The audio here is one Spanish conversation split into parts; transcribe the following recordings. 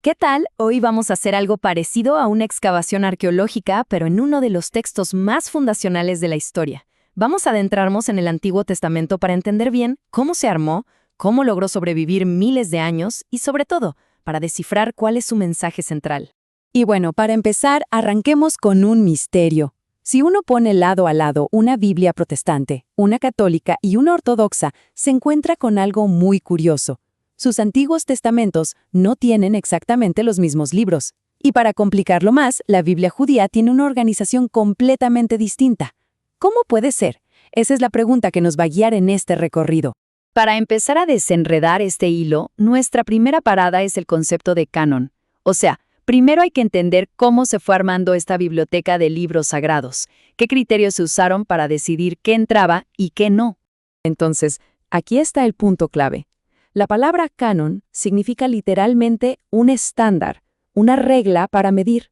¿Qué tal? Hoy vamos a hacer algo parecido a una excavación arqueológica, pero en uno de los textos más fundacionales de la historia. Vamos a adentrarnos en el Antiguo Testamento para entender bien cómo se armó, cómo logró sobrevivir miles de años y, sobre todo, para descifrar cuál es su mensaje central. Y bueno, para empezar, arranquemos con un misterio. Si uno pone lado a lado una Biblia protestante, una católica y una ortodoxa, se encuentra con algo muy curioso. Sus antiguos testamentos no tienen exactamente los mismos libros. Y para complicarlo más, la Biblia judía tiene una organización completamente distinta. ¿Cómo puede ser? Esa es la pregunta que nos va a guiar en este recorrido. Para empezar a desenredar este hilo, nuestra primera parada es el concepto de canon. O sea, primero hay que entender cómo se fue armando esta biblioteca de libros sagrados, qué criterios se usaron para decidir qué entraba y qué no. Entonces, aquí está el punto clave. La palabra canon significa literalmente un estándar, una regla para medir.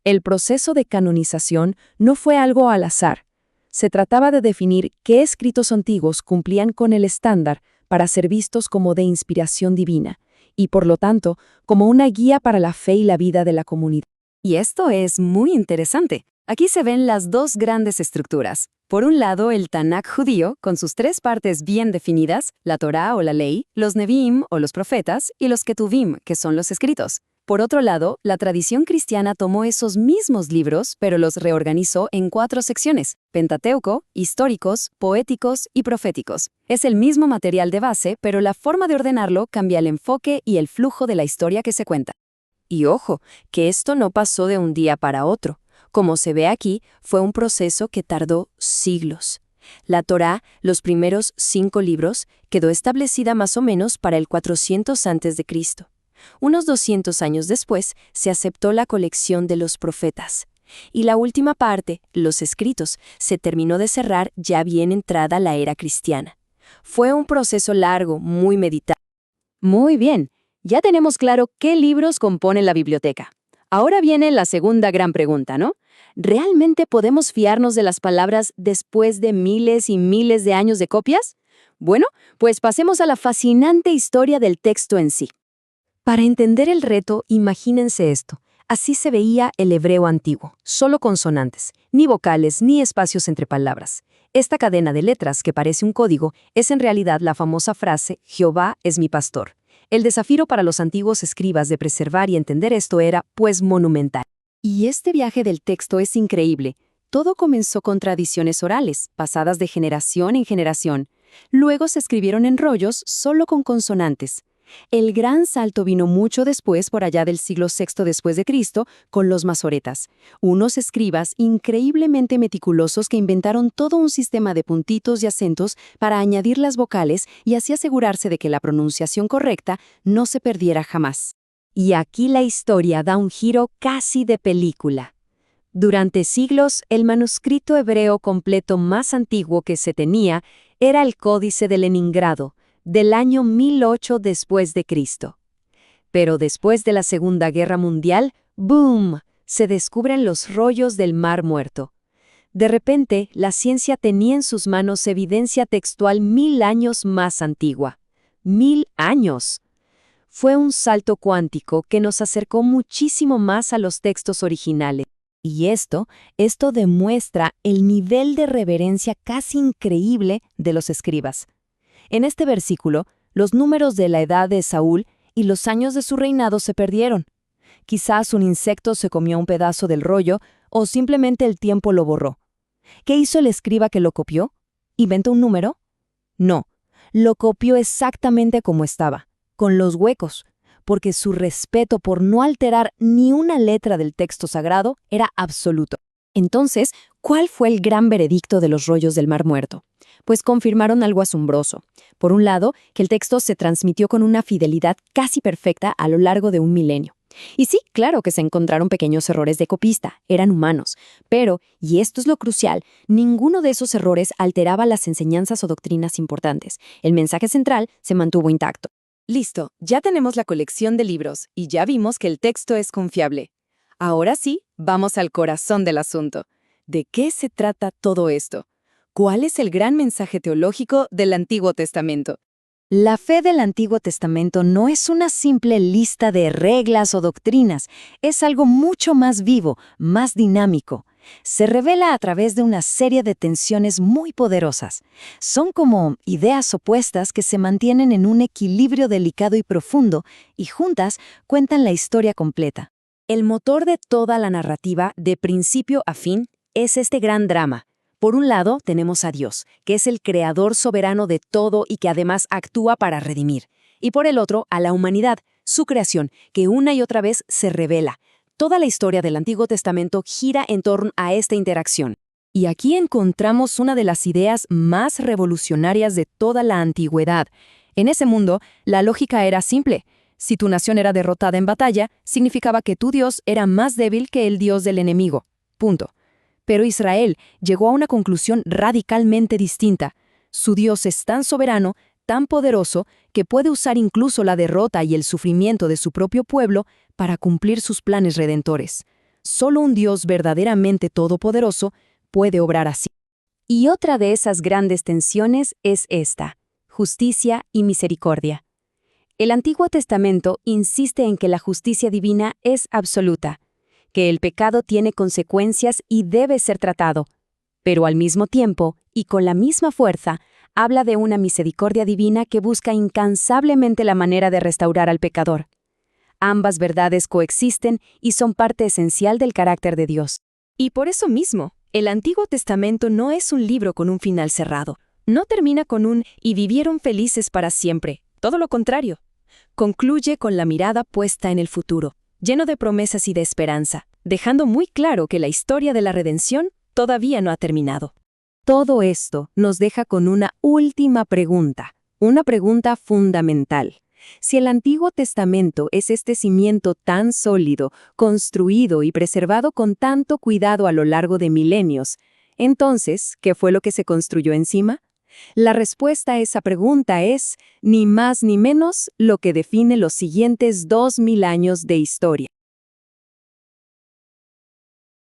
El proceso de canonización no fue algo al azar. Se trataba de definir qué escritos antiguos cumplían con el estándar para ser vistos como de inspiración divina, y por lo tanto, como una guía para la fe y la vida de la comunidad. Y esto es muy interesante. Aquí se ven las dos grandes estructuras. Por un lado, el Tanaj judío, con sus tres partes bien definidas, la Torá o la ley, los Nevi'im o los profetas, y los Ketuvim, que son los escritos. Por otro lado, la tradición cristiana tomó esos mismos libros, pero los reorganizó en 4 secciones: Pentateuco, históricos, poéticos y proféticos. Es el mismo material de base, pero la forma de ordenarlo cambia el enfoque y el flujo de la historia que se cuenta. Y ojo, que esto no pasó de un día para otro. Como se ve aquí, fue un proceso que tardó siglos. La Torá, los primeros 5 libros, quedó establecida más o menos para el 400 a.C. Unos 200 años después, se aceptó la colección de los profetas. Y la última parte, los escritos, se terminó de cerrar ya bien entrada la era cristiana. Fue un proceso largo, muy meditado. Muy bien, ya tenemos claro qué libros componen la biblioteca. Ahora viene la segunda gran pregunta, ¿no? ¿Realmente podemos fiarnos de las palabras después de miles y miles de años de copias? Bueno, pues pasemos a la fascinante historia del texto en sí. Para entender el reto, imagínense esto. Así se veía el hebreo antiguo, solo consonantes, ni vocales ni espacios entre palabras. Esta cadena de letras, que parece un código, es en realidad la famosa frase «Jehová es mi pastor». El desafío para los antiguos escribas de preservar y entender esto era, pues, monumental. Y este viaje del texto es increíble. Todo comenzó con tradiciones orales, pasadas de generación en generación. Luego se escribieron en rollos solo con consonantes. El gran salto vino mucho después, por allá del siglo VI después de Cristo, con los masoretas, unos escribas increíblemente meticulosos que inventaron todo un sistema de puntitos y acentos para añadir las vocales y así asegurarse de que la pronunciación correcta no se perdiera jamás. Y aquí la historia da un giro casi de película. Durante siglos, el manuscrito hebreo completo más antiguo que se tenía era el Códice de Leningrado, del año 1008 después de Cristo. Pero después de la Segunda Guerra Mundial, ¡boom!, se descubren los rollos del Mar Muerto. De repente, la ciencia tenía en sus manos evidencia textual 1000 años más antigua. ¡1000 años! Fue un salto cuántico que nos acercó muchísimo más a los textos originales. Y esto demuestra el nivel de reverencia casi increíble de los escribas. En este versículo, los números de la edad de Saúl y los años de su reinado se perdieron. Quizás un insecto se comió un pedazo del rollo o simplemente el tiempo lo borró. ¿Qué hizo el escriba que lo copió? ¿Inventó un número? No, lo copió exactamente como estaba, con los huecos, porque su respeto por no alterar ni una letra del texto sagrado era absoluto. Entonces, ¿cuál fue el gran veredicto de los rollos del Mar Muerto? Pues confirmaron algo asombroso. Por un lado, que el texto se transmitió con una fidelidad casi perfecta a lo largo de un milenio. Y sí, claro que se encontraron pequeños errores de copista, eran humanos. Pero, y esto es lo crucial, ninguno de esos errores alteraba las enseñanzas o doctrinas importantes. El mensaje central se mantuvo intacto. Listo, ya tenemos la colección de libros y ya vimos que el texto es confiable. Ahora sí, vamos al corazón del asunto. ¿De qué se trata todo esto? ¿Cuál es el gran mensaje teológico del Antiguo Testamento? La fe del Antiguo Testamento no es una simple lista de reglas o doctrinas, es algo mucho más vivo, más dinámico. Se revela a través de una serie de tensiones muy poderosas. Son como ideas opuestas que se mantienen en un equilibrio delicado y profundo, y juntas cuentan la historia completa. El motor de toda la narrativa, de principio a fin, es este gran drama. Por un lado, tenemos a Dios, que es el creador soberano de todo y que además actúa para redimir. Y por el otro, a la humanidad, su creación, que una y otra vez se revela. Toda la historia del Antiguo Testamento gira en torno a esta interacción. Y aquí encontramos una de las ideas más revolucionarias de toda la antigüedad. En ese mundo, la lógica era simple. Si tu nación era derrotada en batalla, significaba que tu Dios era más débil que el Dios del enemigo. Punto. Pero Israel llegó a una conclusión radicalmente distinta. Su Dios es tan soberano, tan poderoso, que puede usar incluso la derrota y el sufrimiento de su propio pueblo para cumplir sus planes redentores. Solo un Dios verdaderamente todopoderoso puede obrar así. Y otra de esas grandes tensiones es esta: justicia y misericordia. El Antiguo Testamento insiste en que la justicia divina es absoluta, que el pecado tiene consecuencias y debe ser tratado, pero al mismo tiempo, y con la misma fuerza, habla de una misericordia divina que busca incansablemente la manera de restaurar al pecador. Ambas verdades coexisten y son parte esencial del carácter de Dios. Y por eso mismo, el Antiguo Testamento no es un libro con un final cerrado. No termina con un «y vivieron felices para siempre». Todo lo contrario. Concluye con la mirada puesta en el futuro, lleno de promesas y de esperanza, dejando muy claro que la historia de la redención todavía no ha terminado. Todo esto nos deja con una última pregunta, una pregunta fundamental. Si el Antiguo Testamento es este cimiento tan sólido, construido y preservado con tanto cuidado a lo largo de milenios, entonces, ¿qué fue lo que se construyó encima? La respuesta a esa pregunta es, ni más ni menos, lo que define los siguientes 2000 años de historia.